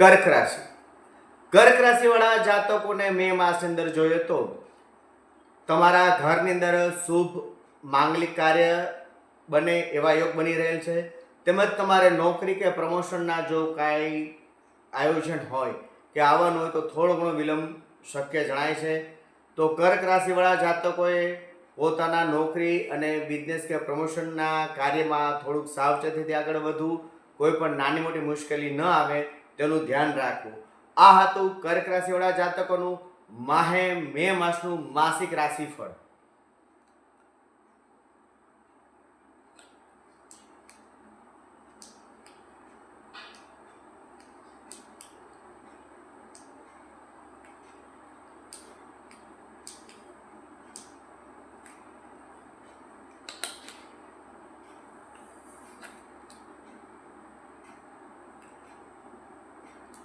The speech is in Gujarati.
કર્ક રાશિ. કર્ક રાશિવાળા જાતકોને મે માસની અંદર જોઈએ તો તમારા ઘરની અંદર શુભ માંગલિક કાર્ય બને એવા યોગ બની રહેલ છે. તેમજ તમારે નોકરી કે પ્રમોશનના જો કાંઈ આયોજન હોય કે આવવાનું હોય તો થોડો ઘણો વિલંબ શક્ય જણાય છે. તો કર્ક રાશિવાળા જાતકોએ પોતાના નોકરી અને બિઝનેસ કે પ્રમોશનના કાર્યમાં થોડુંક સાવચેતીથી આગળ વધવું, કોઈ પણ નાની મોટી મુશ્કેલી ન આવે તેનું ધ્યાન રાખવું. આ હતું કર્ક રાશિવાળા જાતકોનું મે માસનું માસિક રાશિફળ.